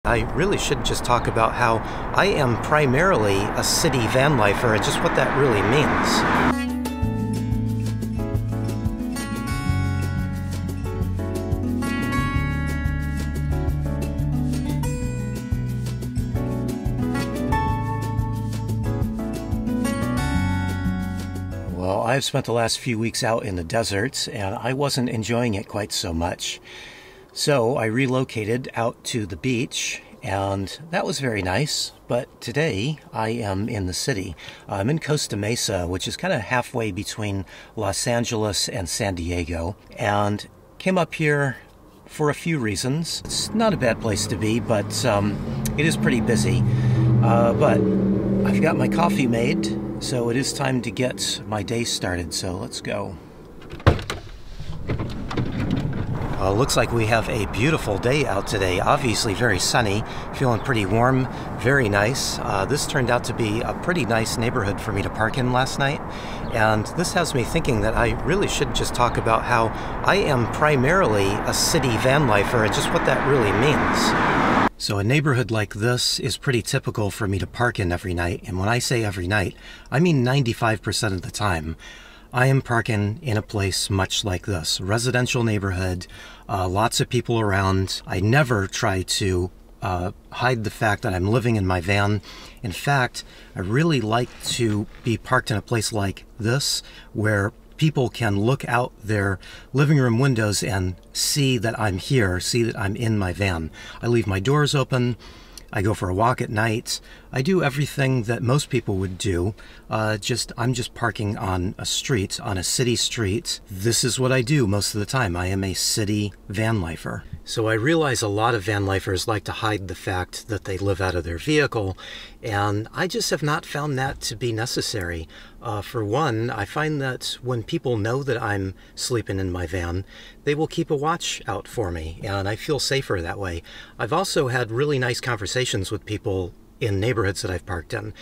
I really should just talk about how I am primarily a city van lifer and just what that really means. Well, I've spent the last few weeks out in the desert and I wasn't enjoying it quite so much. So I relocated out to the beach, and that was very nice. But today I am in the city. I'm in Costa Mesa, which is kind of halfway between Los Angeles and San Diego, and came up here for a few reasons. It's not a bad place to be, but it is pretty busy. But I've got my coffee made, so it is time to get my day started. So let's go. Looks like we have a beautiful day out today. Obviously very sunny, feeling pretty warm, very nice. This turned out to be a pretty nice neighborhood for me to park in last night. And this has me thinking that I really should just talk about how I am primarily a city van lifer and just what that really means. So a neighborhood like this is pretty typical for me to park in every night. And when I say every night, I mean 95% of the time. I am parking in a place much like this, residential neighborhood, lots of people around. I never try to hide the fact that I'm living in my van. In fact, I really like to be parked in a place like this where people can look out their living room windows and see that I'm here, see that I'm in my van. I leave my doors open. I go for a walk at night. I do everything that most people would do. I'm just parking on a street, on a city street. This is what I do most of the time. I am a city van lifer. So I realize a lot of van lifers like to hide the fact that they live out of their vehicle, and I just have not found that to be necessary. For one, I find that when people know that I'm sleeping in my van, they will keep a watch out for me, and I feel safer that way. I've also had really nice conversations with people in neighborhoods that I've parked in.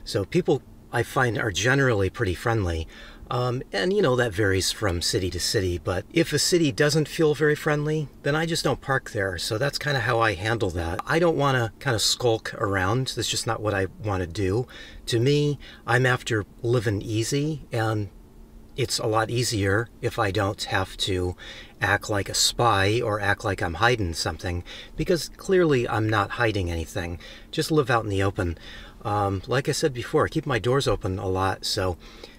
So people I find are generally pretty friendly. And you know, that varies from city to city, but if a city doesn't feel very friendly, then I just don't park there. So that's kind of how I handle that. I don't want to kind of skulk around. That's just not what I want to do. To me, I'm after living easy, and it's a lot easier if I don't have to act like a spy or act like I'm hiding something, because clearly I'm not hiding anything. Just live out in the open. Like I said before, I keep my doors open a lot, so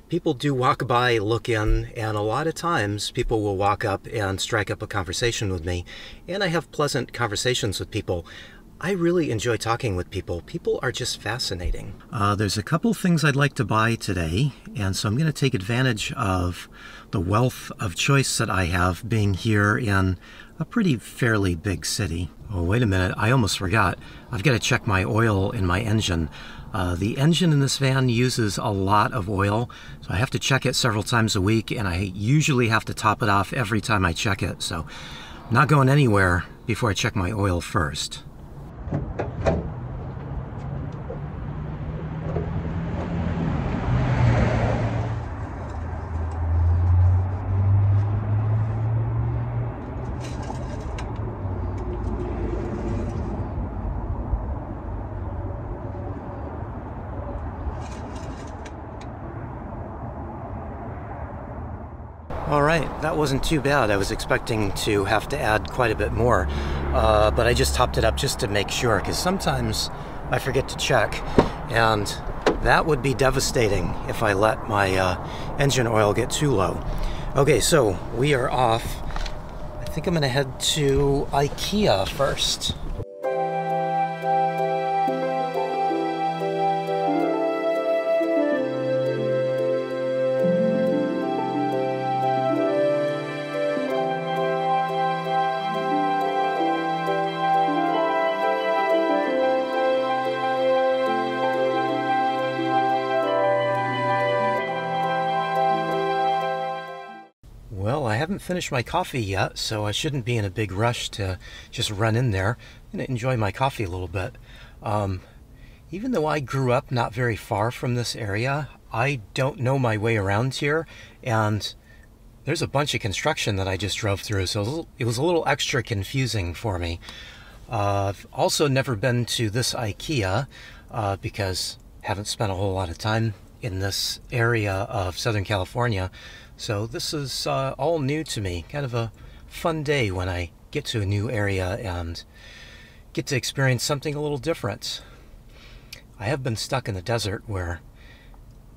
people do walk by, look in, and a lot of times people will walk up and strike up a conversation with me, and I have pleasant conversations with people. I really enjoy talking with people. People are just fascinating. There's a couple things I'd like to buy today, and so I'm going to take advantage of the wealth of choice that I have being here in a pretty fairly big city. Oh, wait a minute, I almost forgot. I've got to check my oil in my engine. The engine in this van uses a lot of oil, so I have to check it several times a week, and I usually have to top it off every time I check it. So I'm not going anywhere before I check my oil first. All right, that wasn't too bad. I was expecting to have to add quite a bit more, but I just topped it up just to make sure, because sometimes I forget to check, and that would be devastating if I let my engine oil get too low. Okay, so we are off. I think I'm gonna head to IKEA first. Well, I haven't finished my coffee yet, so I shouldn't be in a big rush to just run in there. I'm going to enjoy my coffee a little bit. Even though I grew up not very far from this area, I don't know my way around here, and there's a bunch of construction that I just drove through, so it was a little extra confusing for me. I've also never been to this IKEA because I haven't spent a whole lot of time in this area of Southern California. So this is all new to me. Kind of a fun day when I get to a new area and get to experience something a little different. I have been stuck in the desert where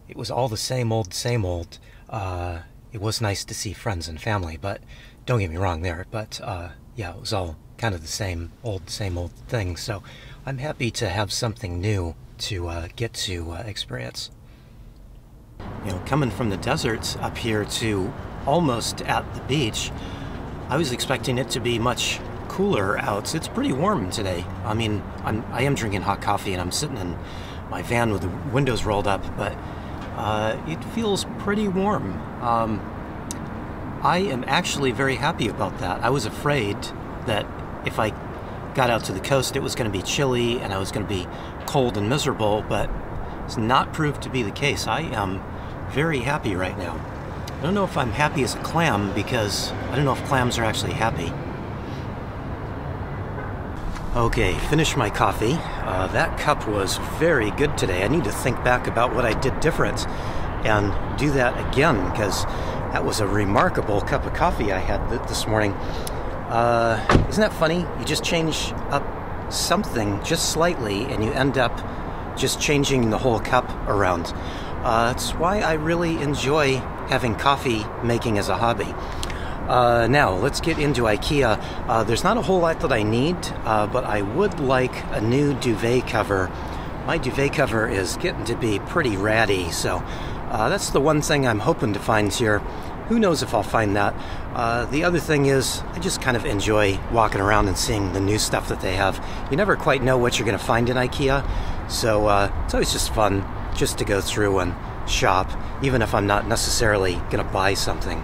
it was all the same old, same old. It was nice to see friends and family, but don't get me wrong there. But yeah, it was all kind of the same old thing. So I'm happy to have something new to get to experience. You know, coming from the deserts up here to almost at the beach, I was expecting it to be much cooler out. It's pretty warm today. I mean, I am drinking hot coffee and I'm sitting in my van with the windows rolled up, but it feels pretty warm. I am actually very happy about that. I was afraid that if I got out to the coast it was going to be chilly and I was going to be cold and miserable, but it's not proved to be the case. I am very happy right now. I don't know if I'm happy as a clam because I don't know if clams are actually happy. Okay, finished my coffee. That cup was very good today. I need to think back about what I did different and do that again because that was a remarkable cup of coffee I had this morning. Isn't that funny? You just change up something just slightly and you end up just changing the whole cup around. It's why I really enjoy having coffee making as a hobby. Now, let's get into IKEA. There's not a whole lot that I need, but I would like a new duvet cover. My duvet cover is getting to be pretty ratty, so that's the one thing I'm hoping to find here. Who knows if I'll find that. The other thing is, I just kind of enjoy walking around and seeing the new stuff that they have. You never quite know what you're going to find in IKEA, so it's always just fun just to go through and shop, even if I'm not necessarily going to buy something.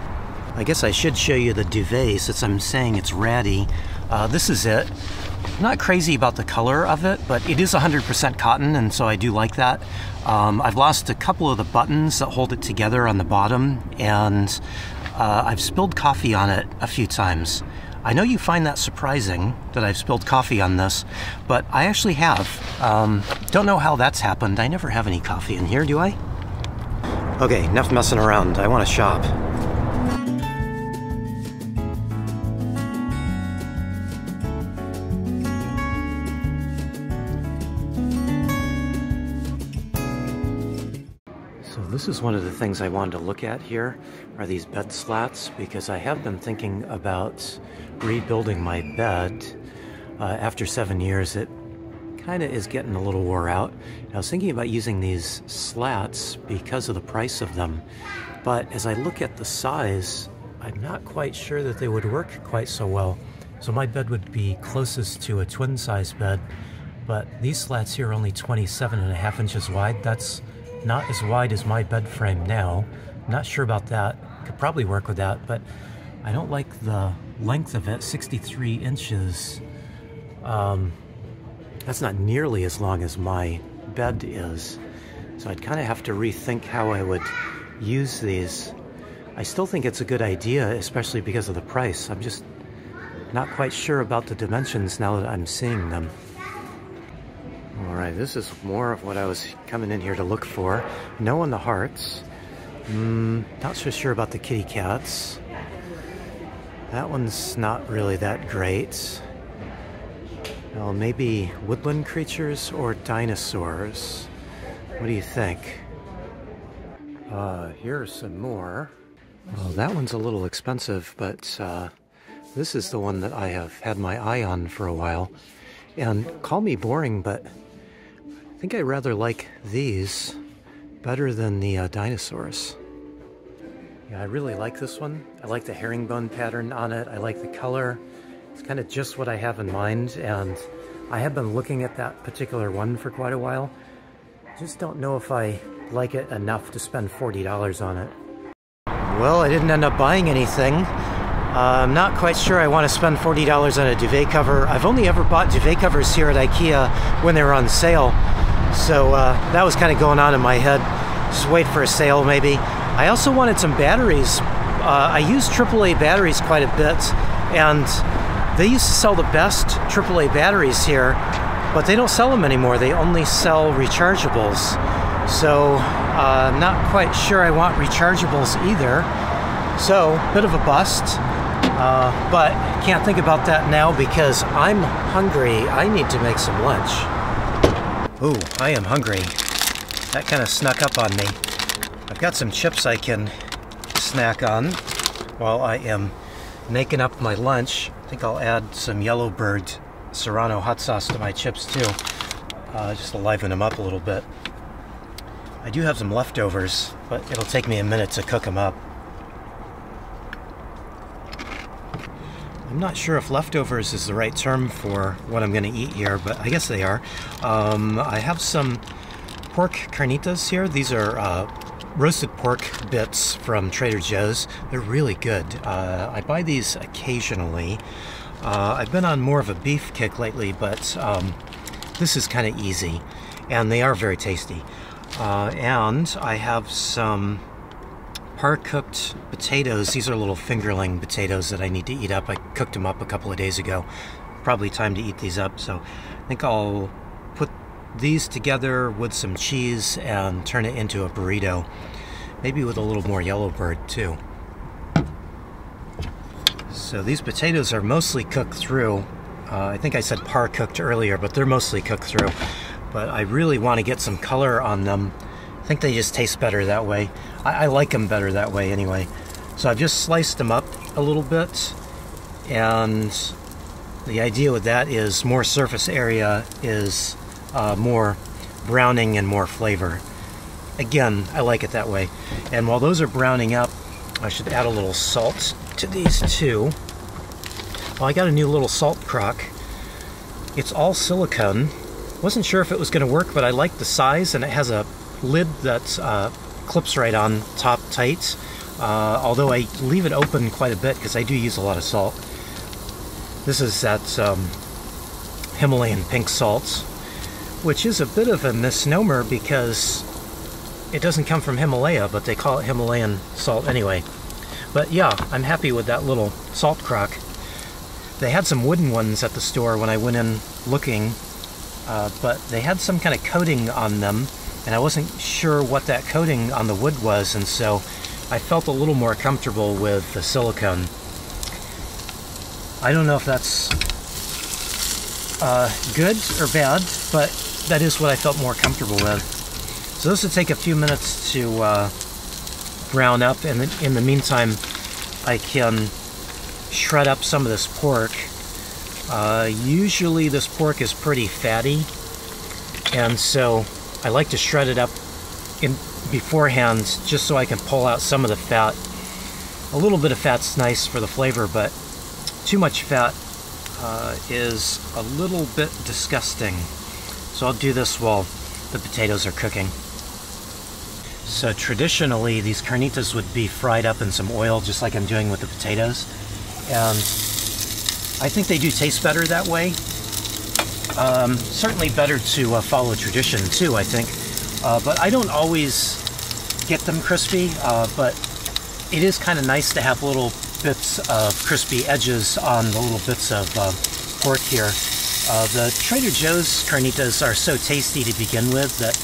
I guess I should show you the duvet since I'm saying it's ratty. This is it. I'm not crazy about the color of it, but it is 100% cotton, and so I do like that. I've lost a couple of the buttons that hold it together on the bottom, and I've spilled coffee on it a few times. I know you find that surprising that I've spilled coffee on this, but I actually have. Don't know how that's happened. I never have any coffee in here, do I? Okay, enough messing around. I want to shop. This is one of the things I wanted to look at here, are these bed slats, because I have been thinking about rebuilding my bed. After 7 years, it kind of is getting a little wore out. I was thinking about using these slats because of the price of them, but as I look at the size, I'm not quite sure that they would work quite so well. So my bed would be closest to a twin-size bed, but these slats here are only 27.5 inches wide. That's not as wide as my bed frame now. Not sure about that. Could probably work with that, but I don't like the length of it. 63 inches. That's not nearly as long as my bed is. So I'd kind of have to rethink how I would use these. I still think it's a good idea, especially because of the price. I'm just not quite sure about the dimensions now that I'm seeing them. Alright, this is more of what I was coming in here to look for. No on the hearts. Not so sure about the kitty cats. That one's not really that great. Well, maybe woodland creatures or dinosaurs. What do you think? Here's some more. Well, that one's a little expensive, but this is the one that I have had my eye on for a while. And call me boring, but I think I rather like these better than the dinosaurs. Yeah, I really like this one. I like the herringbone pattern on it. I like the color. It's kind of just what I have in mind, and I have been looking at that particular one for quite a while. Just don't know if I like it enough to spend $40 on it. Well, I didn't end up buying anything. I'm not quite sure I want to spend $40 on a duvet cover. I've only ever bought duvet covers here at IKEA when they were on sale. So that was kind of going on in my head. Just wait for a sale maybe. I also wanted some batteries. I use AAA batteries quite a bit, and They used to sell the best AAA batteries here, but they don't sell them anymore. They only sell rechargeables. So I'm not quite sure I want rechargeables either. So, bit of a bust, but can't think about that now because I'm hungry. I need to make some lunch. Ooh, I am hungry. That kind of snuck up on me. I've got some chips I can snack on while I am making up my lunch. I think I'll add some Yellowbird Serrano hot sauce to my chips too, just to liven them up a little bit. I do have some leftovers, but it'll take me a minute to cook them up. I'm not sure if leftovers is the right term for what I'm going to eat here, but I guess they are. I have some pork carnitas here. These are roasted pork bits from Trader Joe's. They're really good. I buy these occasionally. I've been on more of a beef kick lately, but this is kind of easy, and they are very tasty. And I have some par-cooked potatoes. These are little fingerling potatoes that I need to eat up. I cooked them up a couple of days ago. Probably time to eat these up, so I think I'll put these together with some cheese and turn it into a burrito. Maybe with a little more Yellowbird too. So these potatoes are mostly cooked through. I think I said par-cooked earlier, but they're mostly cooked through. But I really want to get some color on them. I think they just taste better that way. I like them better that way anyway. So I've just sliced them up a little bit, and the idea with that is more surface area is more browning and more flavor. Again, I like it that way. And while those are browning up, I should add a little salt to these too. Well, I got a new little salt crock. It's all silicone. Wasn't sure if it was going to work, but I like the size, and it has a lid that clips right on top tight. Although I leave it open quite a bit because I do use a lot of salt. This is that Himalayan pink salt, which is a bit of a misnomer because it doesn't come from Himalaya, but they call it Himalayan salt anyway. But yeah, I'm happy with that little salt crock. They had some wooden ones at the store when I went in looking, but they had some kind of coating on them, and I wasn't sure what that coating on the wood was, and so I felt a little more comfortable with the silicone. I don't know if that's good or bad, but that is what I felt more comfortable with. So this will take a few minutes to brown up, and in the meantime I can shred up some of this pork. Usually this pork is pretty fatty, and so I like to shred it up beforehand just so I can pull out some of the fat. A little bit of fat's nice for the flavor, but too much fat is a little bit disgusting. So I'll do this while the potatoes are cooking. So traditionally these carnitas would be fried up in some oil just like I'm doing with the potatoes, and I think they do taste better that way. Certainly better to follow tradition too, I think. But I don't always get them crispy, but it is kind of nice to have little bits of crispy edges on the little bits of pork here. The Trader Joe's carnitas are so tasty to begin with that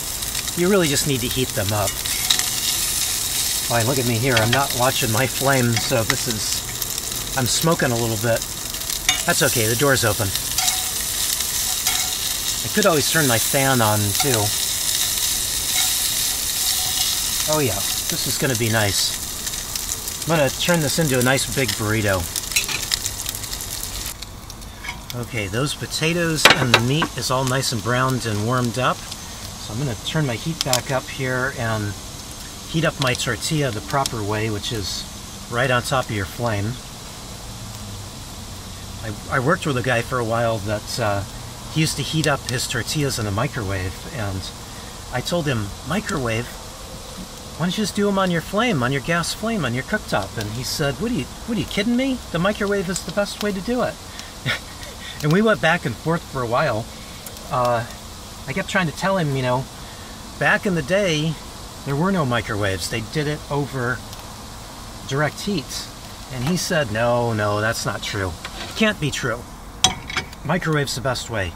you really just need to heat them up. Why, look at me here. I'm not watching my flame, so this is... I'm smoking a little bit. That's okay, the door's open. I could always turn my fan on, too. Oh yeah, this is going to be nice. I'm going to turn this into a nice big burrito. Okay, those potatoes and the meat is all nice and browned and warmed up. So I'm going to turn my heat back up here and heat up my tortilla the proper way, which is right on top of your flame. I worked with a guy for a while that he used to heat up his tortillas in a microwave, and I told him, microwave? Why don't you just do them on your flame, on your gas flame, on your cooktop? And he said, what are you kidding me? The microwave is the best way to do it. And we went back and forth for a while. I kept trying to tell him, you know, back in the day, there were no microwaves. They did it over direct heat. And he said, no, that's not true. Can't be true. Microwave's the best way.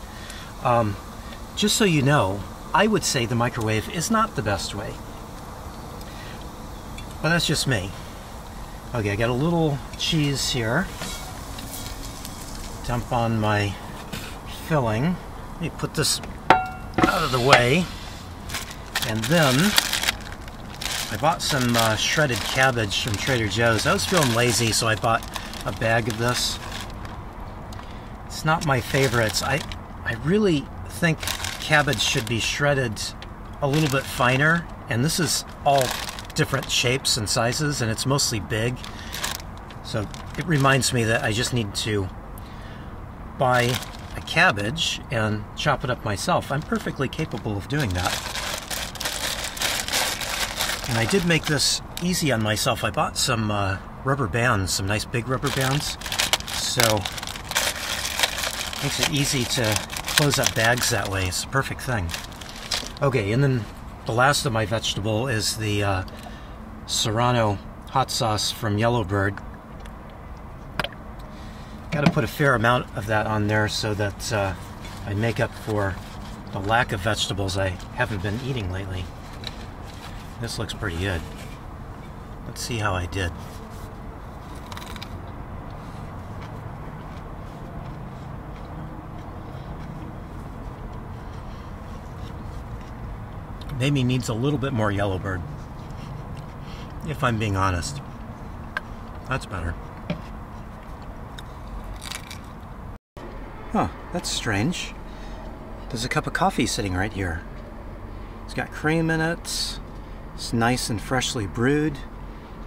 Just so you know, I would say the microwave is not the best way. But that's just me. Okay, I got a little cheese here. Dump on my filling. Let me put this out of the way. And then I bought some shredded cabbage from Trader Joe's. I was feeling lazy, so I bought a bag of this. It's not my favorites. I really think cabbage should be shredded a little bit finer, and this is all different shapes and sizes, and it's mostly big. So it reminds me that I just need to buy a cabbage and chop it up myself. I'm perfectly capable of doing that. And I did make this easy on myself. I bought some rubber bands, some nice big rubber bands. So it makes it easy to close up bags that way. It's a perfect thing. Okay, and then the last of my vegetable is the Serrano hot sauce from Yellowbird. Got to put a fair amount of that on there so that I make up for the lack of vegetables I haven't been eating lately. This looks pretty good. Let's see how I did. Maybe needs a little bit more Yellowbird, if I'm being honest. That's better. Huh, that's strange. There's a cup of coffee sitting right here. It's got cream in it. It's nice and freshly brewed.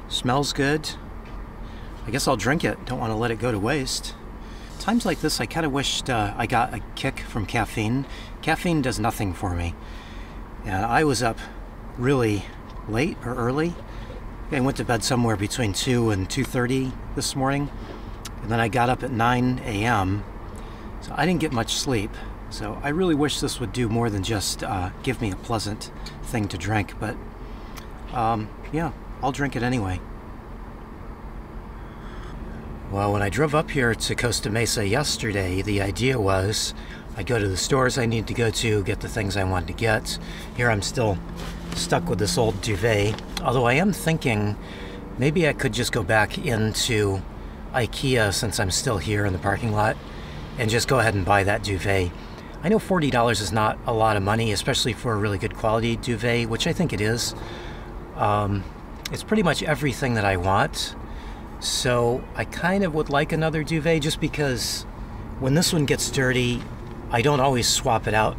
Smells good. I guess I'll drink it. Don't want to let it go to waste. Times like this, I kind of wished I got a kick from caffeine. Caffeine does nothing for me. And I was up really late or early. I went to bed somewhere between 2 and 2:30 this morning. And then I got up at 9 a.m. So I didn't get much sleep. So I really wish this would do more than just give me a pleasant thing to drink. But yeah, I'll drink it anyway. Well, when I drove up here to Costa Mesa yesterday, the idea was I'd go to the stores I need to go to, get the things I wanted to get. Here I'm still stuck with this old duvet, although I am thinking maybe I could just go back into IKEA since I'm still here in the parking lot and just go ahead and buy that duvet. I know $40 is not a lot of money, especially for a really good quality duvet, which I think it is. It's pretty much everything that I want. So I kind of would like another duvet just because when this one gets dirty, I don't always swap it out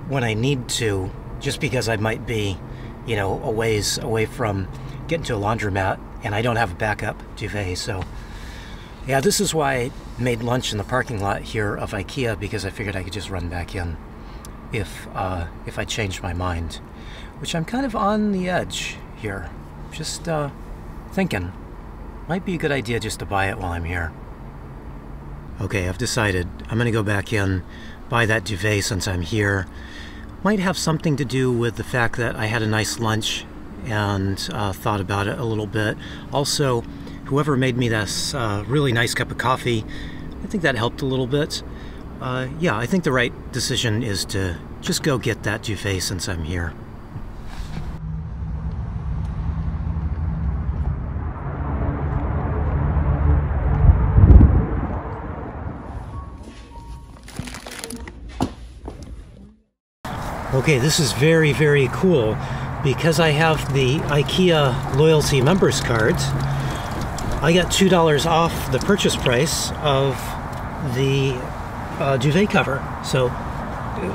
when I need to, just because I might be, you know, a ways away from getting to a laundromat and I don't have a backup duvet. So yeah, this is why I made lunch in the parking lot here of IKEA, because I figured I could just run back in if I changed my mind, which I'm kind of on the edge here. Just thinking, might be a good idea just to buy it while I'm here. Okay, I've decided I'm gonna go back in, buy that duvet since I'm here. Might have something to do with the fact that I had a nice lunch and thought about it a little bit. Also, whoever made me this really nice cup of coffee, I think that helped a little bit. Yeah, I think the right decision is to just go get that duvet since I'm here. Okay, this is very, very cool. Because I have the IKEA loyalty members card, I got $2 off the purchase price of the duvet cover. So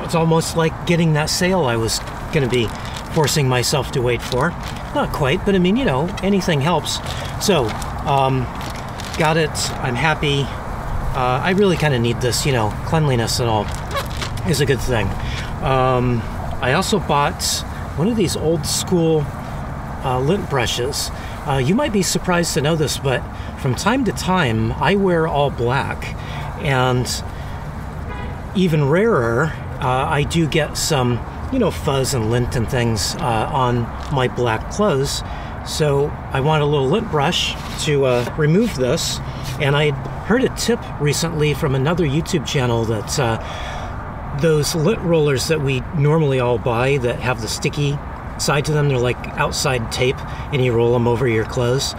it's almost like getting that sale I was going to be forcing myself to wait for. Not quite, but I mean, you know, anything helps. So, got it. I'm happy. I really kind of need this, you know, cleanliness and all is a good thing. I also bought one of these old school lint brushes. You might be surprised to know this, but from time to time I wear all black, and even rarer, I do get some, you know, fuzz and lint and things on my black clothes. So I want a little lint brush to remove this, and I heard a tip recently from another YouTube channel that those lint rollers that we normally all buy that have the sticky side to them, they're like outside tape, and you roll them over your clothes.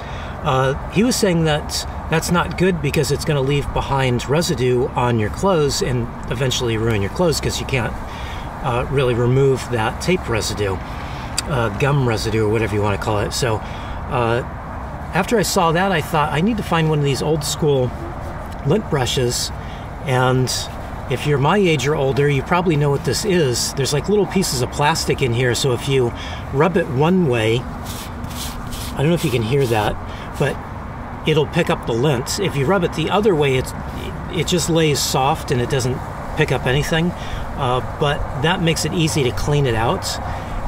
He was saying that that's not good because it's going to leave behind residue on your clothes and eventually ruin your clothes because you can't really remove that tape residue, gum residue, or whatever you want to call it. So after I saw that, I thought I need to find one of these old school lint brushes, and if you're my age or older, you probably know what this is. There's like little pieces of plastic in here, so if you rub it one way, I don't know if you can hear that, but it'll pick up the lint. If you rub it the other way, it just lays soft and it doesn't pick up anything, but that makes it easy to clean it out.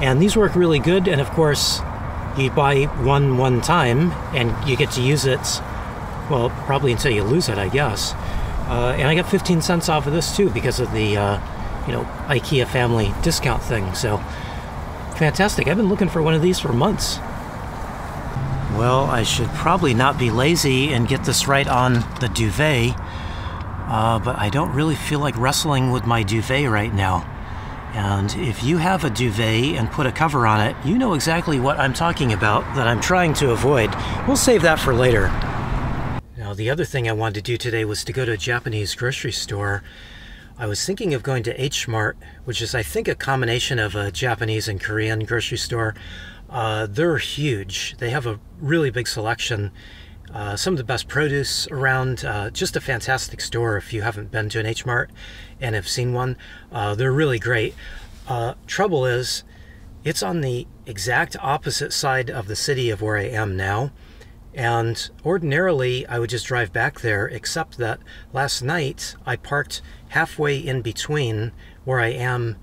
And these work really good, and of course, you buy one time and you get to use it, well, probably until you lose it, I guess. And I got 15 cents off of this too because of the IKEA family discount thing. So fantastic. I've been looking for one of these for months. Well, I should probably not be lazy and get this right on the duvet, but I don't really feel like wrestling with my duvet right now. And if you have a duvet and put a cover on it, you know exactly what I'm talking about that I'm trying to avoid. We'll save that for later. Now, the other thing I wanted to do today was to go to a Japanese grocery store. I was thinking of going to H Mart, which is, I think, a combination of a Japanese and Korean grocery store. They're huge. They have a really big selection. Some of the best produce around. Just a fantastic store if you haven't been to an H Mart and have seen one. They're really great. Trouble is, it's on the exact opposite side of the city of where I am now. And ordinarily, I would just drive back there, except that last night I parked halfway in between where I am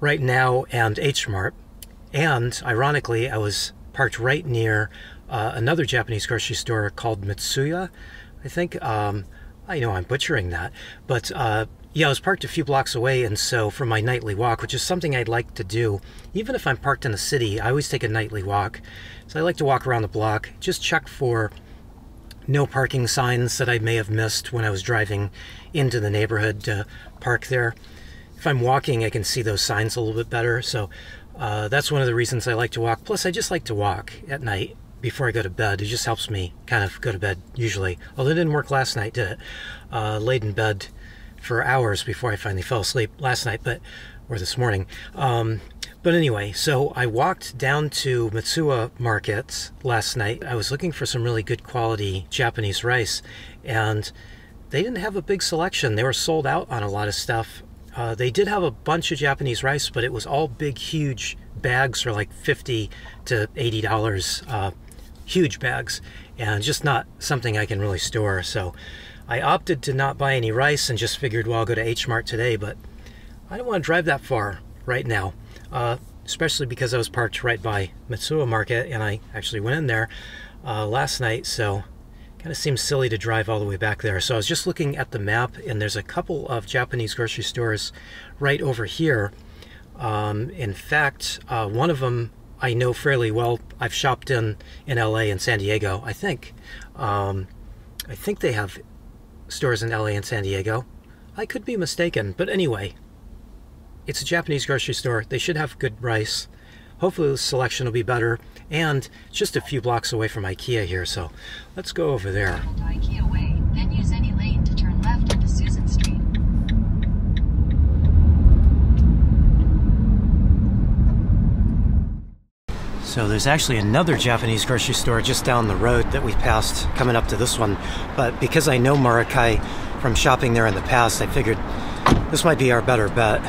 right now and H Mart. And ironically, I was parked right near another Japanese grocery store called Mitsuya, I think. I know I'm butchering that. But yeah, I was parked a few blocks away, and so for my nightly walk, which is something I'd like to do, even if I'm parked in the city, I always take a nightly walk. So I like to walk around the block, just check for no parking signs that I may have missed when I was driving into the neighborhood to park there. If I'm walking, I can see those signs a little bit better, so that's one of the reasons I like to walk. Plus, I just like to walk at night before I go to bed. It just helps me kind of go to bed usually. Although it didn't work last night, did it? Laid in bed for hours before I finally fell asleep last night, or this morning. But anyway, so I walked down to Mitsuya Market last night. I was looking for some really good quality Japanese rice, and they didn't have a big selection. They were sold out on a lot of stuff. They did have a bunch of Japanese rice, but it was all big, huge bags for like $50 to $80, huge bags, and just not something I can really store. So I opted to not buy any rice and just figured, well, I'll go to H Mart today, but I don't want to drive that far right now, especially because I was parked right by Mitsuya Market, and I actually went in there last night, so kind of seems silly to drive all the way back there. So I was just looking at the map, and there's a couple of Japanese grocery stores right over here. In fact, one of them I know fairly well. I've shopped in LA and San Diego, I think. I think they have stores in LA and San Diego. I could be mistaken, but anyway, it's a Japanese grocery store. They should have good rice. Hopefully the selection will be better, and it's just a few blocks away from IKEA here, so let's go over there. IKEA Way, then use any lane to turn left into Susan Street. So there's actually another Japanese grocery store just down the road that we passed coming up to this one, but because I know Marakai from shopping there in the past, I figured this might be our better bet.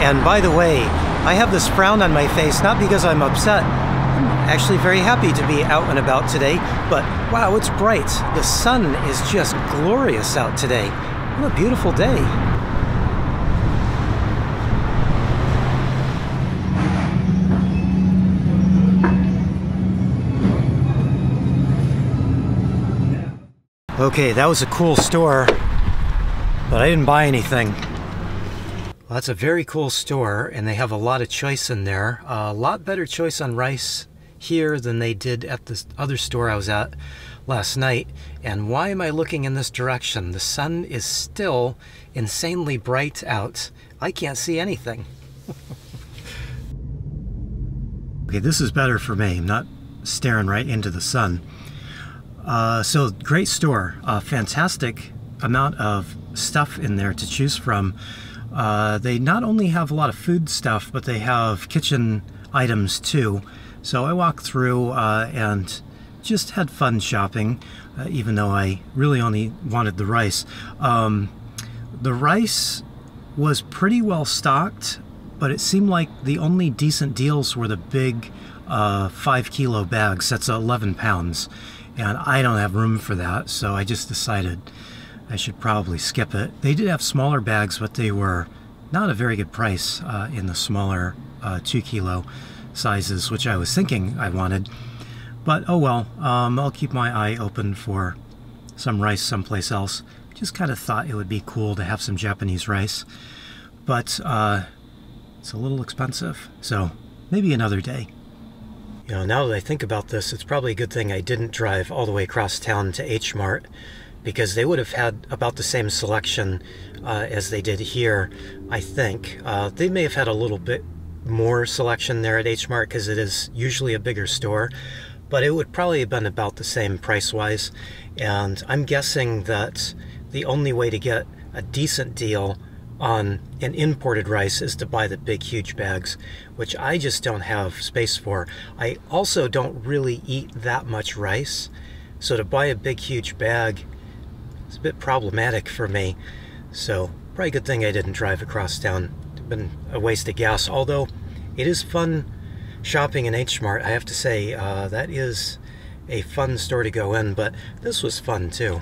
And by the way, I have this frown on my face, not because I'm upset. I'm actually very happy to be out and about today, but wow, it's bright. The sun is just glorious out today. What a beautiful day. Okay, that was a cool store, but I didn't buy anything. Well, that's a very cool store, and they have a lot of choice in there. A lot better choice on rice here than they did at this other store I was at last night. And why am I looking in this direction? The sun is still insanely bright out. I can't see anything. Okay, this is better for me. I'm not staring right into the sun. So great store, fantastic amount of stuff in there to choose from. They not only have a lot of food stuff, but they have kitchen items too. So I walked through and just had fun shopping, even though I really only wanted the rice. The rice was pretty well stocked, but it seemed like the only decent deals were the big 5-kilo bags. That's 11 pounds. And I don't have room for that, so I just decided I should probably skip it. They did have smaller bags, but they were not a very good price in the smaller 2-kilo sizes, which I was thinking I wanted. But oh well, I'll keep my eye open for some rice someplace else. Just kind of thought it would be cool to have some Japanese rice. But it's a little expensive, so maybe another day. You know, now that I think about this, it's probably a good thing I didn't drive all the way across town to H Mart, because they would have had about the same selection as they did here, I think. They may have had a little bit more selection there at H Mart because it is usually a bigger store, but it would probably have been about the same price-wise. And I'm guessing that the only way to get a decent deal on an imported rice is to buy the big huge bags, which I just don't have space for. I also don't really eat that much rice, so to buy a big huge bag is a bit problematic for me. So probably a good thing I didn't drive across town. It's been a waste of gas, although it is fun shopping in H Mart. I have to say that is a fun store to go in, but this was fun too.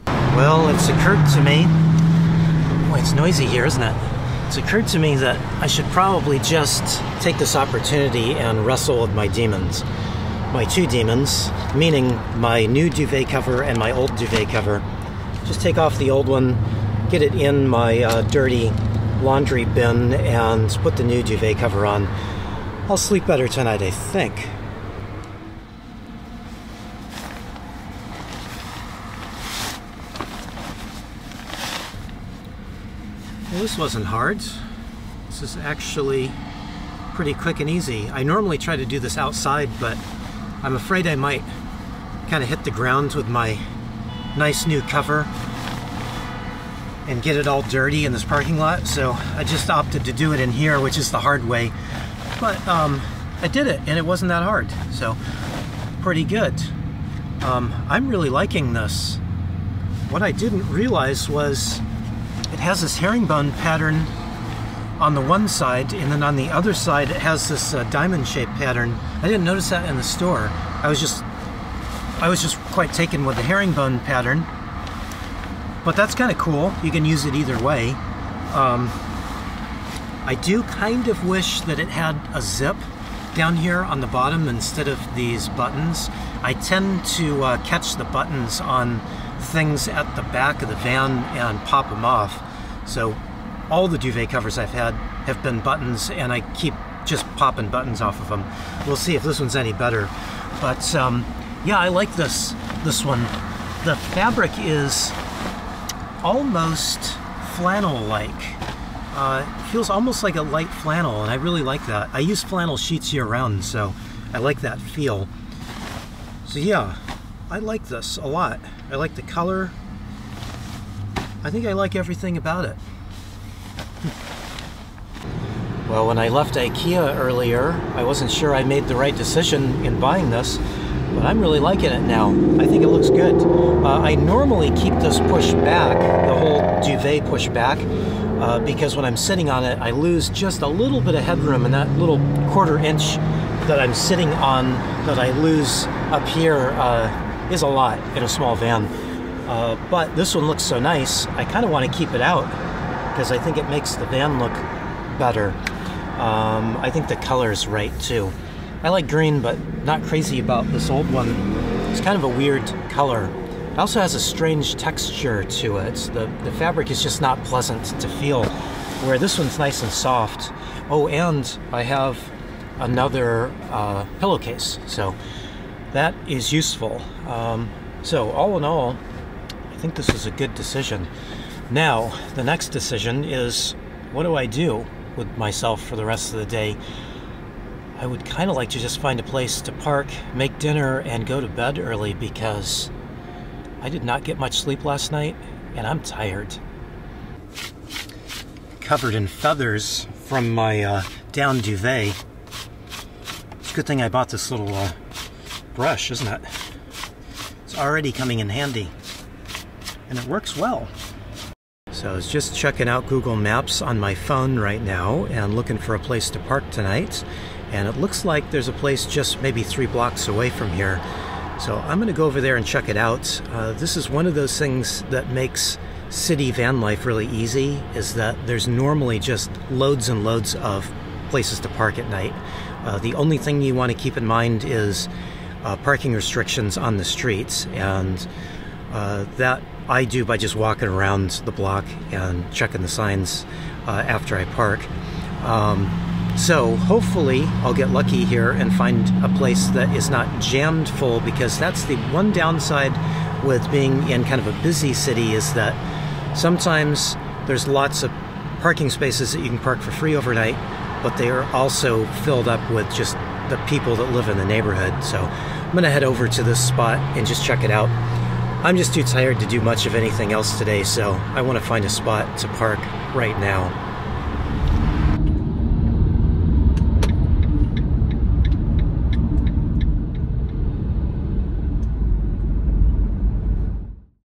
Well, it's occurred to me, boy, it's noisy here, isn't it? It's occurred to me that I should probably just take this opportunity and wrestle with my demons. My two demons, meaning my new duvet cover and my old duvet cover. Just take off the old one, get it in my dirty laundry bin, and put the new duvet cover on. I'll sleep better tonight, I think. Well, this wasn't hard. This is actually pretty quick and easy. I normally try to do this outside, but I'm afraid I might kind of hit the ground with my nice new cover and get it all dirty in this parking lot. So I just opted to do it in here, which is the hard way. But I did it, and it wasn't that hard. So pretty good. I'm really liking this. What I didn't realize was it has this herringbone pattern on the one side, and then on the other side it has this diamond-shaped pattern. I didn't notice that in the store. I was just quite taken with the herringbone pattern. But that's kind of cool. You can use it either way. I do kind of wish that it had a zip down here on the bottom instead of these buttons. I tend to catch the buttons on things at the back of the van and pop them off. So all the duvet covers I've had have been buttons, and I keep just popping buttons off of them. We'll see if this one's any better. But yeah, I like this one. The fabric is almost flannel-like. It feels almost like a light flannel, and I really like that. I use flannel sheets year-round, so I like that feel. So yeah, I like this a lot. I like the color. I think I like everything about it. Well, when I left IKEA earlier, I wasn't sure I made the right decision in buying this, but I'm really liking it now. I think it looks good. I normally keep this pushed back, the whole duvet pushed back, because when I'm sitting on it, I lose just a little bit of headroom, and that little 1/4 inch that I'm sitting on that I lose up here is a lot in a small van. But this one looks so nice, I kind of want to keep it out because I think it makes the van look better. I think the color's right too. I like green, but not crazy about this old one. It's kind of a weird color. It also has a strange texture to it. The fabric is just not pleasant to feel, where this one's nice and soft. Oh, and I have another pillowcase, so that is useful. So all in all, I think this is a good decision. Now, the next decision is, what do I do with myself for the rest of the day? I would kind of like to just find a place to park, make dinner, and go to bed early because I did not get much sleep last night, and I'm tired. Covered in feathers from my down duvet. It's a good thing I bought this little brush, isn't it? It's already coming in handy, and it works well. So I was just checking out Google Maps on my phone right now and looking for a place to park tonight. And it looks like there's a place just maybe 3 blocks away from here. So I'm going to go over there and check it out. This is one of those things that makes city van life really easy, is that there's normally just loads and loads of places to park at night. The only thing you want to keep in mind is parking restrictions on the streets, and that I do by just walking around the block and checking the signs after I park. So hopefully I'll get lucky here and find a place that is not jammed full, because that's the one downside with being in kind of a busy city, is that sometimes there's lots of parking spaces that you can park for free overnight, but they are also filled up with just the people that live in the neighborhood. So I'm going to head over to this spot and just check it out. I'm just too tired to do much of anything else today, so I want to find a spot to park right now.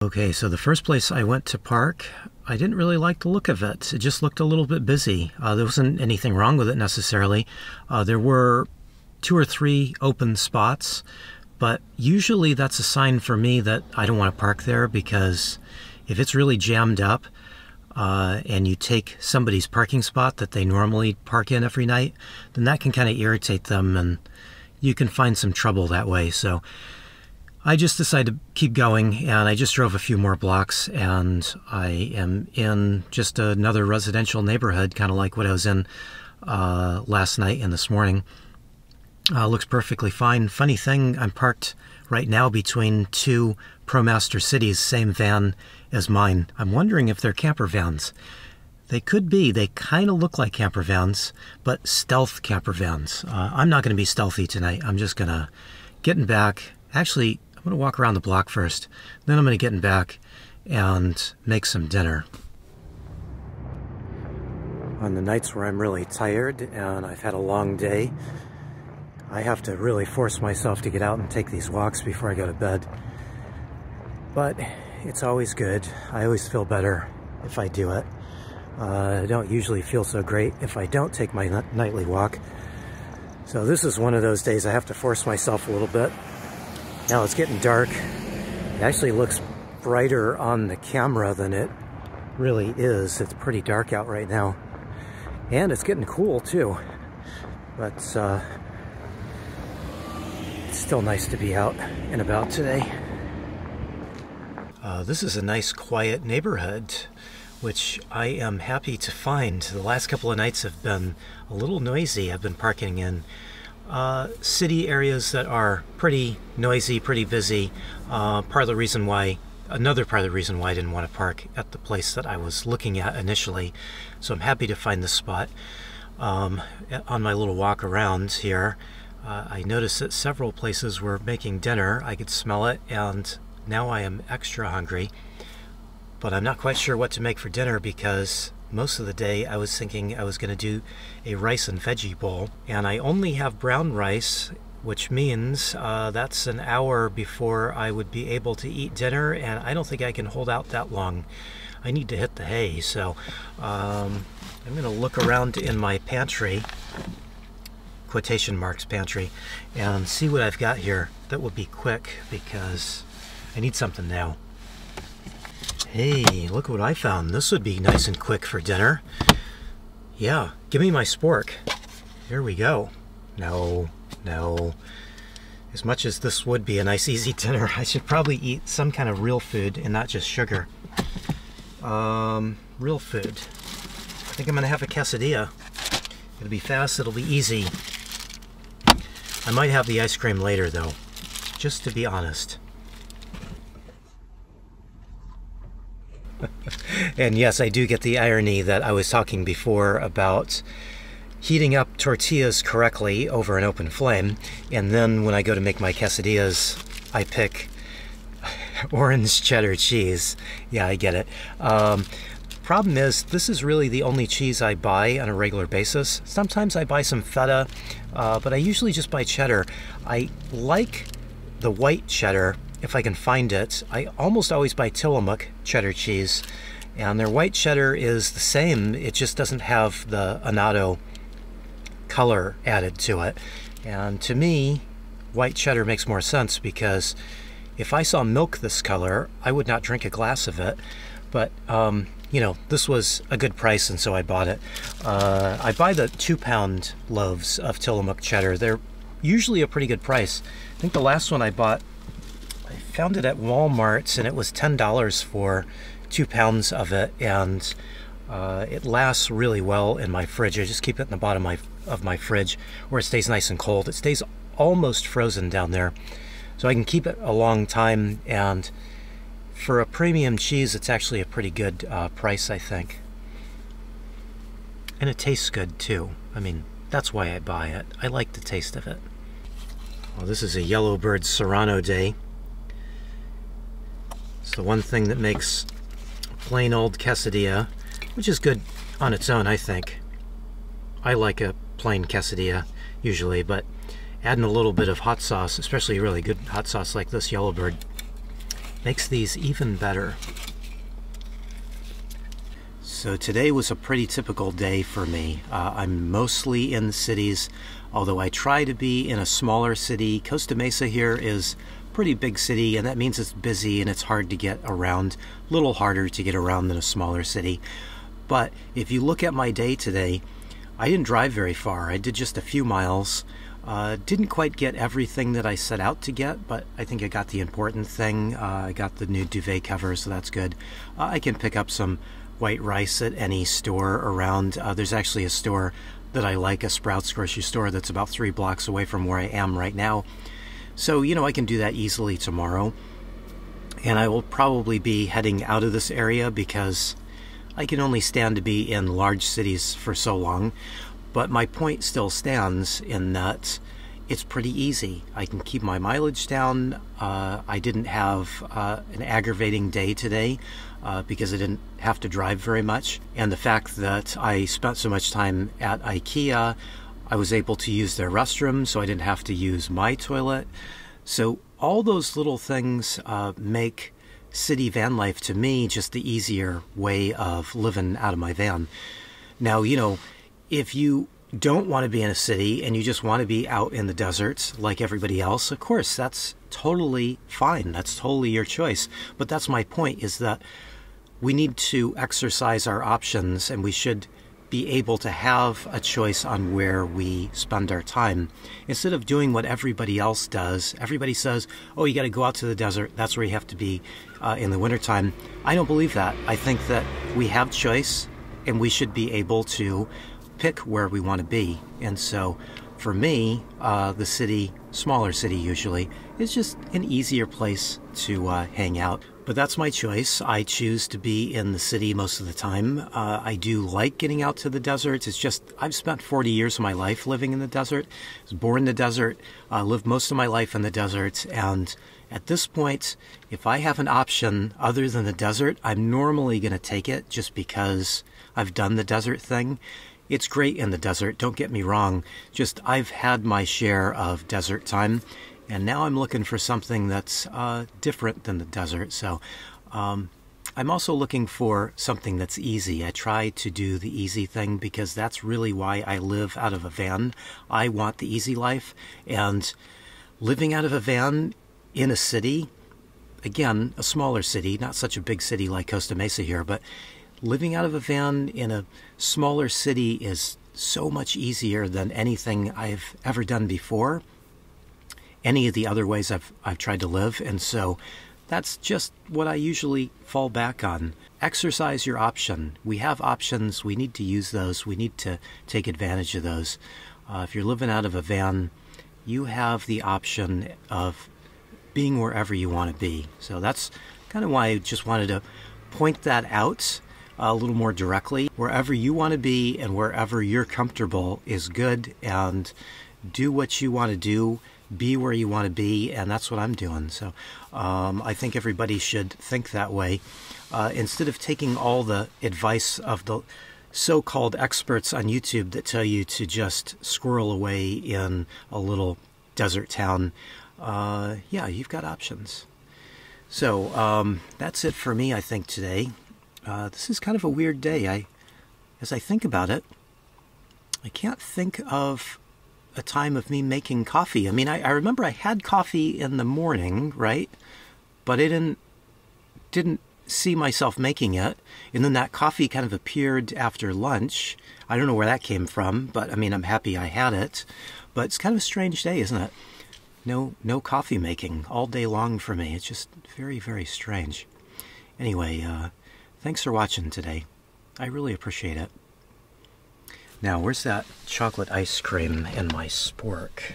Okay, so the first place I went to park, I didn't really like the look of it. It just looked a little bit busy. There wasn't anything wrong with it necessarily. There were 2 or 3 open spots, but usually that's a sign for me that I don't want to park there, because if it's really jammed up and you take somebody's parking spot that they normally park in every night, then that can kind of irritate them and you can find some trouble that way. So I just decided to keep going, and I just drove a few more blocks, and I am in just another residential neighborhood, kind of like what I was in last night and this morning. Looks perfectly fine. Funny thing, I'm parked right now between 2 ProMaster Cities, same van as mine. I'm wondering if they're camper vans. They could be. They kind of look like camper vans, but stealth camper vans. I'm not going to be stealthy tonight. I'm just going to get in back. Actually, I'm going to walk around the block first. Then I'm going to get in back and make some dinner. On the nights where I'm really tired and I've had a long day, I have to really force myself to get out and take these walks before I go to bed. But it's always good. I always feel better if I do it. I don't usually feel so great if I don't take my nightly walk. So this is one of those days I have to force myself a little bit. Now it's getting dark. It actually looks brighter on the camera than it really is. It's pretty dark out right now. And it's getting cool too. But it's still nice to be out and about today. This is a nice quiet neighborhood, which I am happy to find. The last couple of nights have been a little noisy. I've been parking in city areas that are pretty noisy, pretty busy. Another part of the reason why I didn't want to park at the place that I was looking at initially. So I'm happy to find this spot. On my little walk around here, I noticed that several places were making dinner. I could smell it, and now I am extra hungry. But I'm not quite sure what to make for dinner, because most of the day I was thinking I was going to do a rice and veggie bowl, and I only have brown rice, which means that's an hour before I would be able to eat dinner, and I don't think I can hold out that long. I need to hit the hay, so I'm going to look around in my pantry, quotation marks pantry, and see what I've got here that will be quick, because I need something now. Hey, look what I found. This would be nice and quick for dinner. Yeah, give me my spork. Here we go. No. As much as this would be a nice easy dinner, I should probably eat some kind of real food and not just sugar. Real food. I think I'm gonna have a quesadilla. It'll be fast, it'll be easy. I might have the ice cream later though, just to be honest. And yes, I do get the irony that I was talking before about heating up tortillas correctly over an open flame, and then when I go to make my quesadillas, I pick orange cheddar cheese. Yeah, I get it. Problem is, this is really the only cheese I buy on a regular basis. Sometimes I buy some feta, but I usually just buy cheddar. I like the white cheddar if I can find it. I almost always buy Tillamook cheddar cheese, and their white cheddar is the same. It just doesn't have the annatto color added to it. And to me, white cheddar makes more sense, because if I saw milk this color, I would not drink a glass of it. But you know, this was a good price, and so I bought it. I buy the 2-pound loaves of Tillamook cheddar. They're usually a pretty good price. I think the last one I bought, I found it at Walmart, and it was $10 for 2 pounds of it, and it lasts really well in my fridge. I just keep it in the bottom of my fridge where it stays nice and cold. It stays almost frozen down there, so I can keep it a long time, and for a premium cheese, it's actually a pretty good price, I think. And it tastes good too. I mean, that's why I buy it. I like the taste of it. Well, this is a Yellowbird Serrano day. It's the one thing that makes plain old quesadilla, which is good on its own, I think. I like a plain quesadilla usually, but adding a little bit of hot sauce, especially really good hot sauce like this Yellowbird, makes these even better. So today was a pretty typical day for me. I'm mostly in the cities, although I try to be in a smaller city. Costa Mesa here is a pretty big city, and that means it's busy and it's hard to get around. A little harder to get around than a smaller city. But if you look at my day today, I didn't drive very far. I did just a few miles. Didn't quite get everything that I set out to get, but I think I got the important thing. I got the new duvet cover, so that's good. I can pick up some white rice at any store around. There's actually a store that I like, a Sprouts grocery store, that's about 3 blocks away from where I am right now. So, you know, I can do that easily tomorrow. And I will probably be heading out of this area because I can only stand to be in large cities for so long. But my point still stands in that it's pretty easy. I can keep my mileage down. I didn't have an aggravating day today because I didn't have to drive very much. And the fact that I spent so much time at IKEA, I was able to use their restroom, so I didn't have to use my toilet. So all those little things make city van life, to me, just the easier way of living out of my van. Now, you know, if you don't want to be in a city and you just want to be out in the desert like everybody else, of course, that's totally fine. That's totally your choice. But that's my point, is that we need to exercise our options, and we should be able to have a choice on where we spend our time. Instead of doing what everybody else does. Everybody says, oh, you got to go out to the desert. That's where you have to be in the wintertime. I don't believe that. I think that we have choice, and we should be able to pick where we want to be. And so for me, the city, smaller city usually, is just an easier place to hang out. But that's my choice. I choose to be in the city most of the time. I do like getting out to the desert. It's just, I've spent 40 years of my life living in the desert. I was born in the desert, lived most of my life in the desert, and at this point, if I have an option other than the desert, I'm normally going to take it just because I've done the desert thing. It's great in the desert, don't get me wrong, just I've had my share of desert time, and now I'm looking for something that's different than the desert. So I'm also looking for something that's easy. I try to do the easy thing because that's really why I live out of a van. I want the easy life, and living out of a van in a city, again, a smaller city, not such a big city like Costa Mesa here, but living out of a van in a smaller city is so much easier than anything I've ever done before, any of the other ways I've tried to live. And so that's just what I usually fall back on. Exercise your option. We have options. We need to use those. We need to take advantage of those. If you're living out of a van you have the option of being wherever you want to be. So that's kind of why I just wanted to point that out a little more directly. Wherever you want to be and wherever you're comfortable is good, and do what you want to do, be where you want to be, and that's what I'm doing. So I think everybody should think that way. Instead of taking all the advice of the so-called experts on YouTube that tell you to just squirrel away in a little desert town, yeah, you've got options. So that's it for me, I think, today. This is kind of a weird day. As I think about it, I can't think of a time of me making coffee. I mean, I remember I had coffee in the morning, right? But I didn't see myself making it. And then that coffee kind of appeared after lunch. I don't know where that came from, but I mean, I'm happy I had it. But it's kind of a strange day, isn't it? No coffee making all day long for me. It's just very, very strange. Anyway, thanks for watching today. I really appreciate it. Now, where's that chocolate ice cream in my spork?